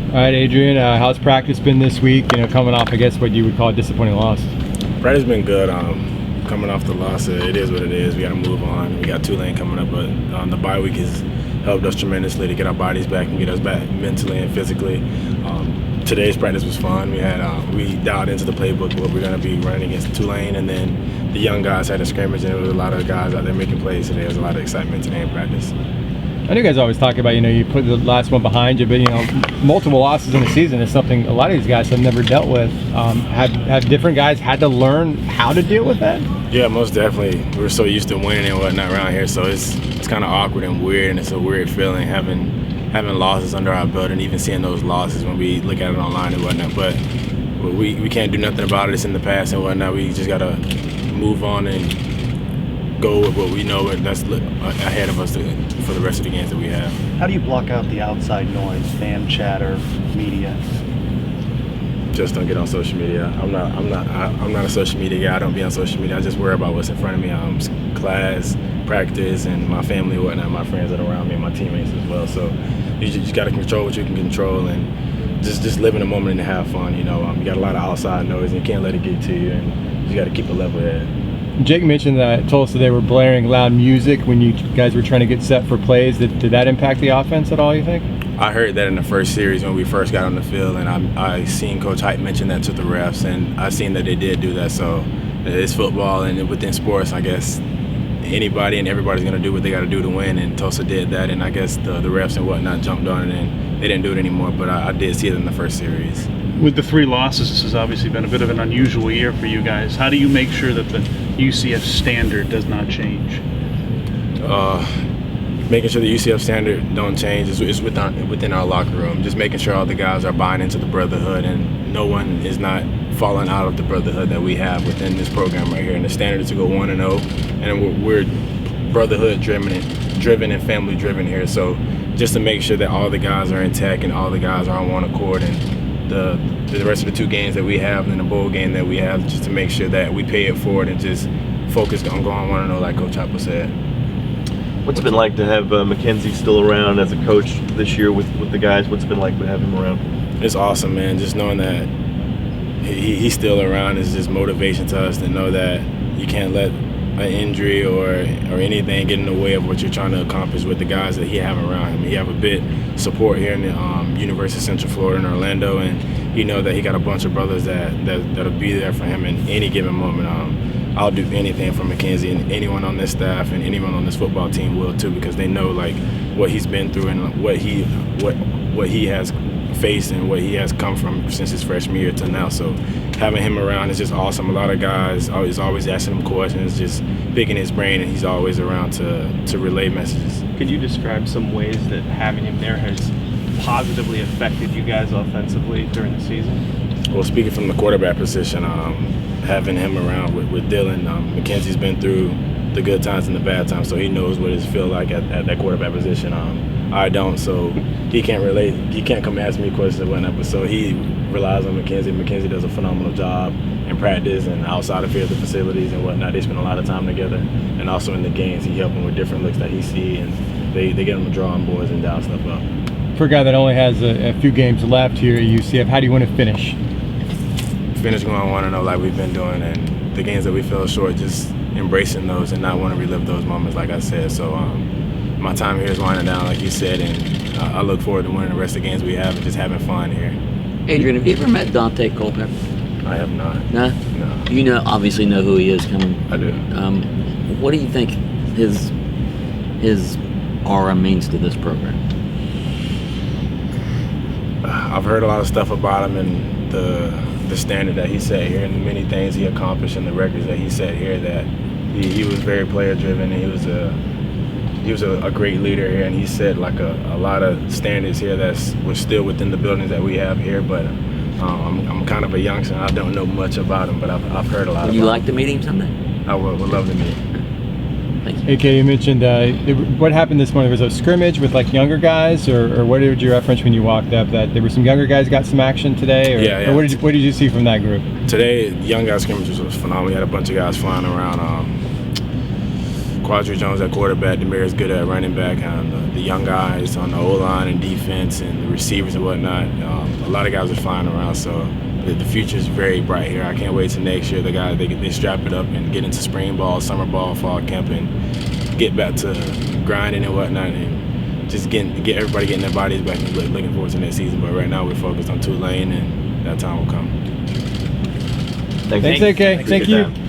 All right, Adrian, how's practice been this week? Coming off, I guess, what you would call a disappointing loss. Practice been good. Coming off the loss, it is what it is. We got to move on. We got Tulane coming up, but the bye week has helped us tremendously to get our bodies back and get us back mentally and physically. Today's practice was fun. We dialed into the playbook what we're going to be running against Tulane, and then the young guys had a scrimmage, and there was a lot of guys out there making plays today. There was a lot of excitement today in practice. I know you guys always talk about, you put the last one behind you, but, multiple losses in the season is something a lot of these guys have never dealt with. Have different guys had to learn how to deal with that? Yeah, most definitely. We're so used to winning and whatnot around here, so it's kind of awkward and weird, and it's a weird feeling having losses under our belt and even seeing those losses when we look at it online and whatnot. But we can't do nothing about it. It's in the past and whatnot. We just got to move on and go with what we know, and that's ahead of us for the rest of the games that we have. How do you block out the outside noise, fan chatter, media? Just don't get on social media. I'm not a social media guy. I don't be on social media. I just worry about what's in front of me. Class, practice, and my family and whatnot, my friends that are around me, and my teammates as well. So you just got to control what you can control and just live in the moment and have fun. You got a lot of outside noise, and you can't let it get to you, and you got to keep a level head. Jake mentioned that Tulsa they were blaring loud music when you guys were trying to get set for plays. Did that impact the offense at all, you think? I heard that in the first series when we first got on the field, and I seen Coach Hype mention that to the refs, and I seen that they did do that. So it's football, and within sports, I guess anybody and everybody's going to do what they got to do to win, and Tulsa did that, and I guess the refs and whatnot jumped on it, and they didn't do it anymore, but I did see it in the first series. With the 3 losses, this has obviously been a bit of an unusual year for you guys. How do you make sure that the UCF standard does not change? Making sure the UCF standard don't change is within our locker room. Just making sure all the guys are buying into the brotherhood and no one is not falling out of the brotherhood that we have within this program right here. And the standard is to go 1-0, and we're brotherhood driven and family driven here. So just to make sure that all the guys are intact and all the guys are on one accord, and the rest of the 2 games that we have and the bowl game that we have, just to make sure that we pay it forward and just focus on going 1-0 like Coach Hopper said. What's it been like to have Mackenzie still around as a coach this year with the guys? What's it been like to have him around? It's awesome, man. Just knowing that he's still around is just motivation to us to know that you can't let an injury or anything get in the way of what you're trying to accomplish with the guys that he have around him. He have a bit support here in the University of Central Florida in Orlando, and he know that he got a bunch of brothers that'll be there for him in any given moment. I'll do anything for Mackenzie, and anyone on this staff and anyone on this football team will too, because they know like what he's been through and what he has faced and what he has come from since his freshman year to now. So having him around is just awesome. A lot of guys always asking him questions, just picking his brain, and he's always around to relay messages. Could you describe some ways that having him there has positively affected you guys offensively during the season? Well, speaking from the quarterback position, having him around with Dylan, Mackenzie's been through the good times and the bad times, so he knows what it feels like at that quarterback position. I don't, so he can't relate. He can't come ask me questions and whatnot, but so he relies on Mackenzie. Mackenzie does a phenomenal job in practice and outside of here at the facilities and whatnot. They spend a lot of time together, and also in the games, he helps him with different looks that he sees, and they get him to draw on boards and dial stuff up. For a guy that only has a few games left here at UCF, how do you want to finish? Finish going 1-0 like we've been doing, and the games that we fell short, just embracing those and not want to relive those moments, like I said. So my time here is winding down, like you said, and I look forward to winning the rest of the games we have and just having fun here. Adrian, have you ever met Daunte Culpepper? I have not. No? No. You obviously know who he is coming. I do. What do you think his aura means to this program? I've heard a lot of stuff about him and the standard that he set here and the many things he accomplished and the records that he set here, that he was very player driven, and he was a great leader here, and he set like a lot of standards here was still within the buildings that we have here. But I'm kind of a youngster, and I don't know much about him, but I've heard a lot. Would you like to meet him someday? I would love to meet him. AK, you mentioned what happened this morning. Was it a scrimmage with like younger guys, or what did you reference when you walked up? That there were some younger guys got some action today, or, yeah. Or what did you see from that group? Today, young guys scrimmage was phenomenal. We had a bunch of guys flying around. Quadri Jones at quarterback, Demir's good at running back, and the young guys on the O-line and defense and the receivers and whatnot. A lot of guys are flying around, so the future is very bright here. I can't wait till next year. The guys, they strap it up and get into spring ball, summer ball, fall camp, and get back to grinding and whatnot, and just get everybody getting their bodies back and looking forward to next season. But right now we're focused on Tulane, and that time will come. Thanks, Thanks, AK. Thank Appreciate you. that.